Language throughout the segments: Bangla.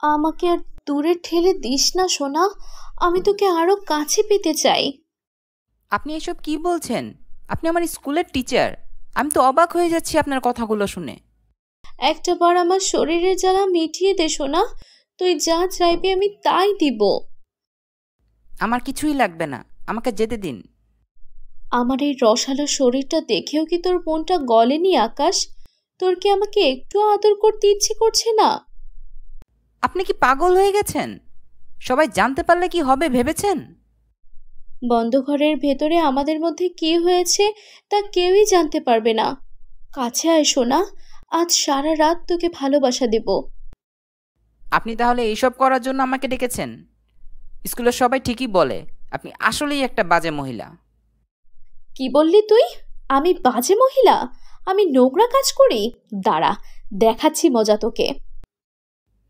আমাকে আর দূরে ঠেলে দিস না সোনা, আমি তোকে আরো কাছে পেতে চাই। আপনি এসব কি বলছেন? আপনি আমার স্কুলের টিচার। আমি তো অবাক হয়ে যাচ্ছি আপনার কথাগুলো শুনে। একটা বার আমার শরীরের জ্বালা মিটিয়ে দে সোনা, তুই যা চাইবি আমি তাই দিব। আমার কিছুই লাগবে না, আমাকে যেতে দিন। আমার এই রসালো শরীরটা দেখেও কি তোর মনটা গলেনি আকাশ? তোর কি আমাকে একটু আদর করতে ইচ্ছে করছে না? আপনি কি পাগল হয়ে গেছেন? সবাই জানতে পারলে কি হবে ভেবেছেন? বন্ধ ঘরের ভেতরে আমাদের মধ্যে কি হয়েছে তা কেউই জানতে পারবে না। কাছে আয় সোনা, আজ সারা রাত তোকে ভালোবাসা দেব। আপনি তাহলে এইসব করার জন্য আমাকে ডেকেছেন? স্কুলের সবাই ঠিকই বলে আপনি আসলেই একটা বাজে মহিলা। কি বললি তুই? আমি বাজে মহিলা? আমি নোংরা কাজ করি? দাঁড়া, দেখাচ্ছি মজা তোকে।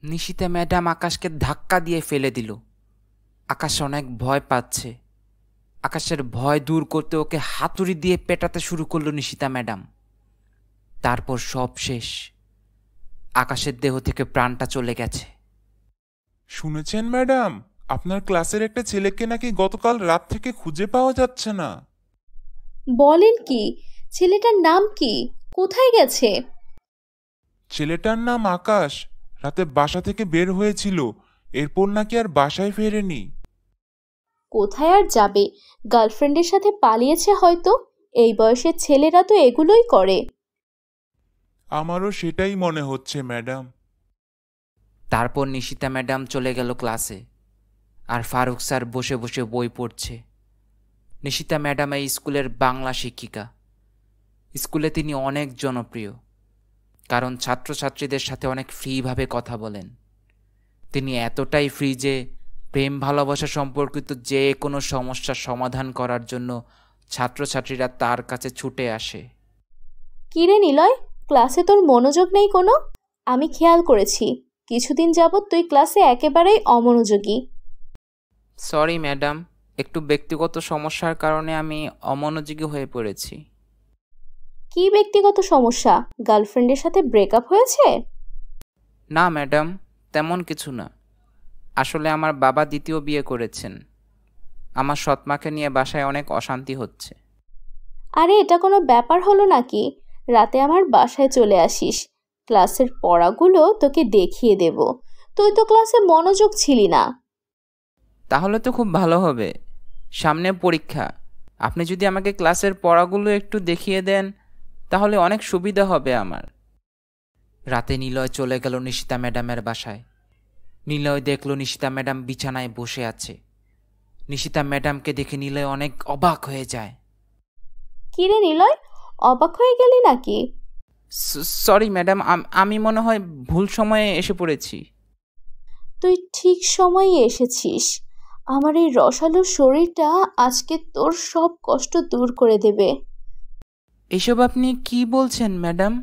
নিশিতা ম্যাডাম আকাশকে ধাক্কা দিয়ে ফেলে দিল। আকাশ অনেক ভয় পাচ্ছে। আকাশের ভয় দূর করতে ওকে হাতুড়ি দিয়ে পেটাতে শুরু করলো নিশিতা ম্যাডাম। তারপর সব শেষ। আকাশের দেহ থেকে প্রাণটা চলে গেছে। শুনেছেন ম্যাডাম, আপনার ক্লাসের একটা ছেলেকে নাকি গতকাল রাত থেকে খুঁজে পাওয়া যাচ্ছে না। বলেন কি? ছেলেটার নাম কি? কোথায় গেছে? ছেলেটার নাম আকাশ। রাতে বাসা থেকে বের হয়েছিল, এরপর নাকি আর বাসায় ফেরেনি। কোথায় আর যাবে? গার্লফ্রেন্ডের সাথে পালিয়েছে হয়তো। এই বয়সের ছেলেরা তো এগুলোই করে। আমারও সেটাই মনে হচ্ছে ম্যাডাম। তারপর নিশিতা ম্যাডাম চলে গেল ক্লাসে, আর ফারুক স্যার বসে বসে বই পড়ছে। নিশিতা ম্যাডাম এই স্কুলের বাংলা শিক্ষিকা। স্কুলে তিনি অনেক জনপ্রিয়, কারণ ছাত্রছাত্রীদের সাথে অনেক ফ্রিভাবে কথা বলেন। তিনি এতটাই ফ্রি যে প্রেম ভালোবাসা সম্পর্কিত যে কোনো সমস্যার সমাধান করার জন্য ছাত্রছাত্রীরা তার কাছে ছুটে আসে। কিরে নিলয়, ক্লাসে তোর মনোযোগ নেই কোনো? আমি খেয়াল করেছি কিছুদিন যাবৎ তুই ক্লাসে একেবারেই অমনোযোগী। সরি ম্যাডাম, একটু ব্যক্তিগত সমস্যার কারণে আমি অমনোযোগী হয়ে পড়েছি। কি ব্যক্তিগত সমস্যা? গার্লফ্রেন্ডের সাথে ব্রেকআপ হয়েছে? না ম্যাডাম, তেমন কিছু না। আসলে আমার বাবা দ্বিতীয় বিয়ে করেছেন। আমার সৎমাকে নিয়ে বাসায় অনেক অশান্তি হচ্ছে। আরে এটা কোনো ব্যাপার হলো নাকি? রাতে আমার বাসায় চলে আসিস, ক্লাসের পড়াগুলো তোকে দেখিয়ে দেব। তুই তো ক্লাসে মনোযোগ ছিলি না। তাহলে তো খুব ভালো হবে। সামনে পরীক্ষা, আপনি যদি আমাকে ক্লাসের পড়াগুলো একটু দেখিয়ে দেন তাহলে অনেক সুবিধা হবে আমার। রাতে নিলয় চলে গেল নিশিতা ম্যাডামের বাসায়। নিলয় দেখল নিশিতা ম্যাডাম বিছানায় বসে আছে। নিশিতা ম্যাডামকে দেখে নিলয় অনেক অবাক হয়ে যায়। কিরে নিলয়, অবাক হয়ে গেলি নাকি? সরি ম্যাডাম, আমি মনে হয় ভুল সময়ে এসে পড়েছি। তুই ঠিক সময়ে এসেছিস। আমার এই রসালো শরীরটা আজকে তোর সব কষ্ট দূর করে দেবে। এসব আপনি কি বলছেন ম্যাডাম?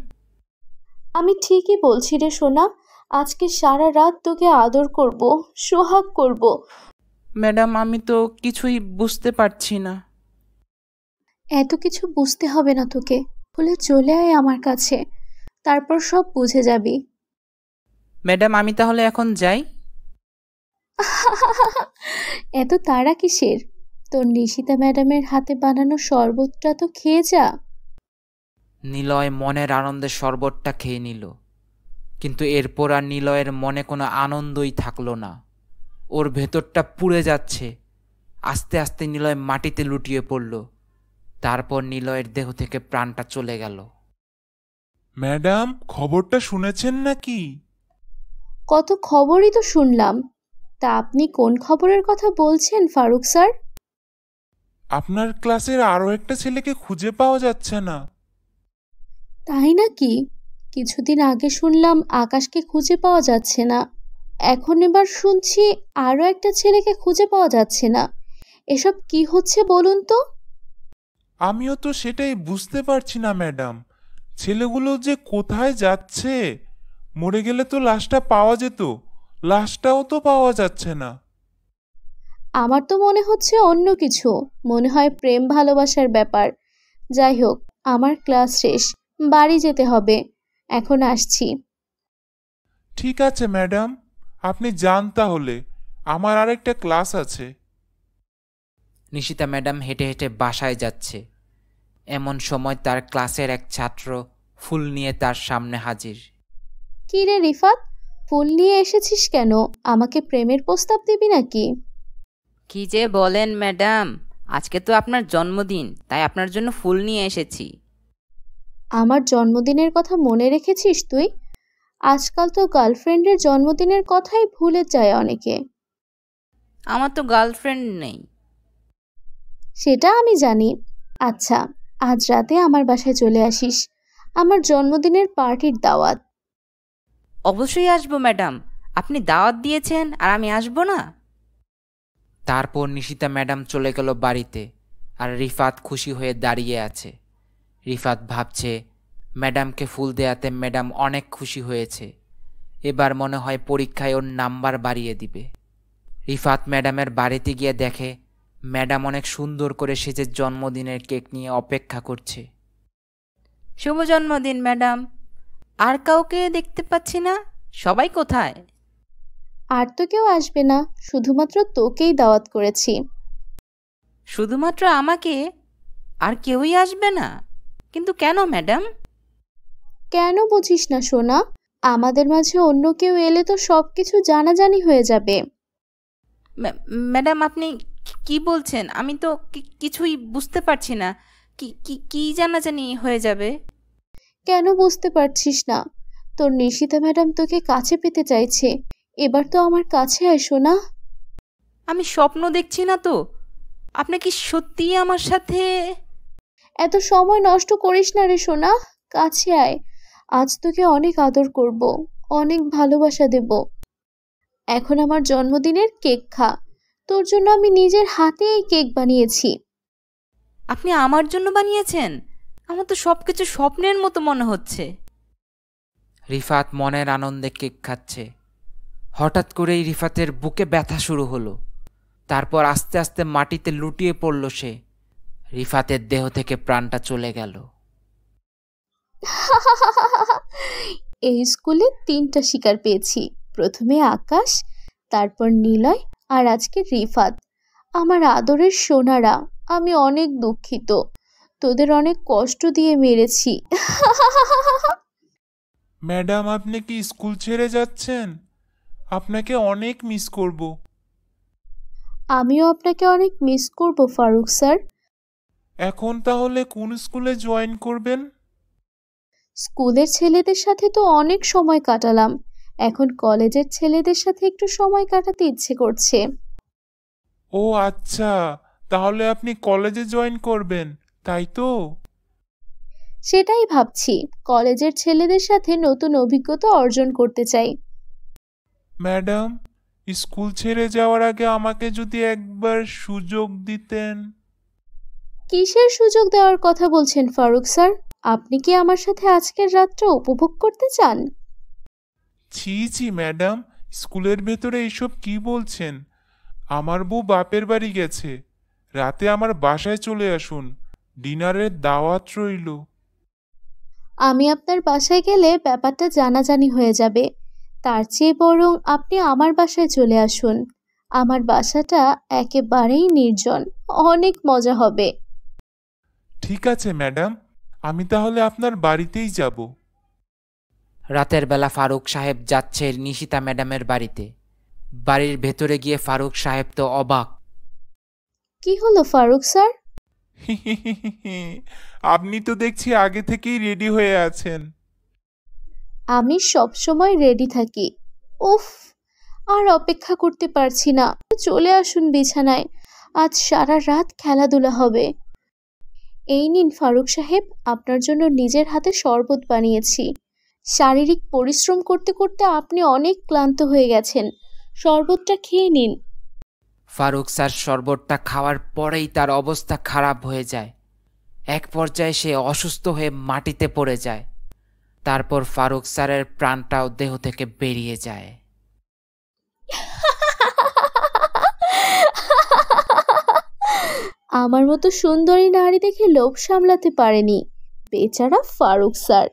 আমি ঠিকই বলছি রে সোনা, আজকে সারা রাত তোকে আদর করব, সোহাগ করব। ম্যাডাম, আমি তো কিছুই বুঝতে পারছি না। এত কিছু বুঝতে হবে না তোকে, বলে চলে আয় আমার কাছে, তারপর সব বুঝে যাবি। ম্যাডাম, আমি তাহলে এখন যাই? এত তাড়া কিসের? তোর নিশিতা ম্যাডামের হাতে বানানো শরবতটা তো খেয়ে যা। নিলয় মনের আনন্দে শরবতটা খেয়ে নিল, কিন্তু এরপর আর নিলয়ের মনে কোনো আনন্দই থাকলো না। ওর ভেতরটা পুড়ে যাচ্ছে। আস্তে আস্তে নিলয় মাটিতে লুটিয়ে পড়ল। তারপর নিলয়ের দেহ থেকে প্রাণটা চলে গেল। ম্যাডাম, খবরটা শুনেছেন নাকি? কত খবরই তো শুনলাম। তা আপনি কোন খবরের কথা বলছেন ফারুক স্যার? আপনার ক্লাসের আরও একটা ছেলেকে খুঁজে পাওয়া যাচ্ছে না। তাই নাকি? কিছুদিন আগে শুনলাম আকাশকে খুঁজে পাওয়া যাচ্ছে না, এখন এবার শুনছি আরও একটা ছেলেকে খুঁজে পাওয়া যাচ্ছে না। এসব কি হচ্ছে বলুন তো? আমিও তো সেটাই বুঝতে পারছি না ম্যাডাম। ছেলেগুলো যে কোথায় যাচ্ছে? মরে গেলে তো লাশটা পাওয়া যেত, লাশটাও তো পাওয়া যাচ্ছে না। আমার তো মনে হচ্ছে অন্য কিছু, মনে হয় প্রেম ভালোবাসার ব্যাপার। যাই হোক, আমার ক্লাস শেষ, বাড়ি যেতে হবে, এখন আসছি। ঠিক আছে ম্যাডাম, আপনি যান তাহলে, আমার আরেকটা ক্লাস আছে। নিশিতা ম্যাডাম হেঁটে হেঁটে বাসায় যাচ্ছে। এমন সময় তার ক্লাসের এক ছাত্র ফুল নিয়ে তার সামনে হাজির। কি রে রিফাত, ফুল নিয়ে এসেছিস কেন? আমাকে প্রেমের প্রস্তাব দিবি নাকি? কি যে বলেন ম্যাডাম, আজকে তো আপনার জন্মদিন, তাই আপনার জন্য ফুল নিয়ে এসেছি। আমার জন্মদিনের কথা মনে রেখেছিস তুই? আজকাল তো গার্লফ্রেন্ডের জন্মদিনের কথাই ভুলে যায় অনেকে। আমার তো গার্লফ্রেন্ড নেই। সেটা আমি জানি। আচ্ছা, আজ রাতে আমার বাসায় চলে আসিস, আমার জন্মদিনের পার্টির দাওয়াত। অবশ্যই আসবো ম্যাডাম, আপনি দাওয়াত দিয়েছেন আর আমি আসবো না? তারপর নিশিতা ম্যাডাম চলে গেল বাড়িতে, আর রিফাত খুশি হয়ে দাঁড়িয়ে আছে। রিফাত ভাবছে ম্যাডামকে ফুল দেয়াতে ম্যাডাম অনেক খুশি হয়েছে। এবার মনে হয় পরীক্ষায় ওর নাম্বার বাড়িয়ে দিবে। রিফাত ম্যাডামের বাড়িতে গিয়ে দেখে ম্যাডাম অনেক সুন্দর করে সেজে জন্মদিনের কেক নিয়ে অপেক্ষা করছে। শুভ জন্মদিন ম্যাডাম। আর কাউকে দেখতে পাচ্ছি না, সবাই কোথায়? আর তো কেউ আসবে না, শুধুমাত্র তোকেই দাওয়াত করেছি। শুধুমাত্র আমাকে? আর কেউই আসবে না? কিন্তু কেন ম্যাডাম? কেন বুঝিস না সোনা? আমাদের মাঝে অন্য কেউ এলে তো সবকিছু জানাজানি হয়ে যাবে। ম্যাডাম আপনি কি বলছেন? আমি তো কিছুই বুঝতে পারছি না। কি কি কি জানাজানি হয়ে যাবে? কেন বুঝতে পারছিস না? তোর নিশিতা ম্যাডাম তোকে কাছে পেতে চাইছে। এবার তো আমার কাছে আয় সোনা। আমি স্বপ্ন দেখছি না তো? আপনি কি সত্যিই আমার সাথে? এত সময় নষ্ট করিস না রে সোনা, কাছে আয়। আজ তোকে অনেক আদর করব, অনেক ভালোবাসা দেব। এখন আমার জন্মদিনের কেক খা। তোর জন্য আমি নিজের হাতে এই কেক বানিয়েছি। আপনি আমার জন্য বানিয়েছেন? আমার তো সবকিছু স্বপ্নের মতো মনে হচ্ছে। রিফাত মনের আনন্দে কেক খাচ্ছে। হঠাৎ করেই রিফাতের বুকে ব্যথা শুরু হলো। তারপর আস্তে আস্তে মাটিতে লুটিয়ে পড়ল সে। রিফাতের দেহ থেকে প্রাণটা চলে গেল। এই স্কুলে 3টা শিকার পেয়েছি, প্রথমে আকাশ, তারপর নিলয়, আর আজকে রিফাত। আমার আদরের সোনারা, আমি অনেক দুঃখিত, তোদের অনেক কষ্ট দিয়ে মেরেছি। ম্যাডাম, আপনি কি স্কুল ছেড়ে যাচ্ছেন? আপনাকে অনেক মিস করব। আমিও আপনাকে অনেক মিস করব ফারুক স্যার। এখন তাহলে কোন স্কুলে জয়েন করবেন? স্কুলের ছেলেদের সাথে তো অনেক সময় কাটালাম, এখন কলেজের ছেলেদের সাথে একটু সময় কাটাতে ইচ্ছে করছে। ও আচ্ছা, তাহলে আপনি কলেজে জয়েন করবেন, তাই তো? সেটাই ভাবছি, কলেজের ছেলেদের সাথে নতুন অভিজ্ঞতা অর্জন করতে চাই। ম্যাডাম, স্কুল ছেড়ে যাওয়ার আগে আমাকে যদি একবার সুযোগ দিতেন। কিসের সুযোগ দেওয়ার কথা বলছেন ফারুক স্যার? আপনি কি আমার সাথে আজকের রাতটা উপভোগ করতে চান? ছি ছি ম্যাডাম, স্কুলের ভেতরে এইসব কি বলছেন? আমার বউ বাপের বাড়ি গেছে, রাতে আমার বাসায় চলে আসুন, ডিনারের দাওয়াত রইল। আমি আপনার বাসায় গেলে ব্যাপারটা জানাজানি হয়ে যাবে। তার চেয়ে বরং আপনি আমার বাসায় চলে আসুন। আমার বাসাটা একেবারেই নির্জন, অনেক মজা হবে। ঠিক আছে ম্যাডাম, আমি তাহলে আপনার বাড়িতেই যাব। রাতের বেলা ফারুক সাহেব যাচ্ছে নিশিতা ম্যাডামের বাড়িতে। বাড়ির ভেতরে গিয়ে ফারুক সাহেব তো অবাক। কি হলো ফারুক স্যার? আপনি তো দেখছি আগে থেকেই রেডি হয়ে আছেন। আমি সব সময় রেডি থাকি। উফ, আর অপেক্ষা করতে পারছি না, চলে আসুন বিছানায়। আজ সারা রাত খেলাধুলা হবে। এই নিন ফারুক সাহেব, আপনার জন্য নিজের হাতে শরবত বানিয়েছি। শারীরিক পরিশ্রম করতে করতে আপনি অনেক ক্লান্ত হয়ে গেছেন, শরবতটা খেয়ে নিন। ফারুক স্যার শরবতটা খাওয়ার পরেই তার অবস্থা খারাপ হয়ে যায়। এক পর্যায়ে সে অসুস্থ হয়ে মাটিতে পড়ে যায়। তারপর ফারুক স্যারের প্রাণটাও দেহ থেকে বেরিয়ে যায়। আমার মতো সুন্দরী নারী দেখে লোভ সামলাতে পারেনি বেচারা ফারুক স্যার।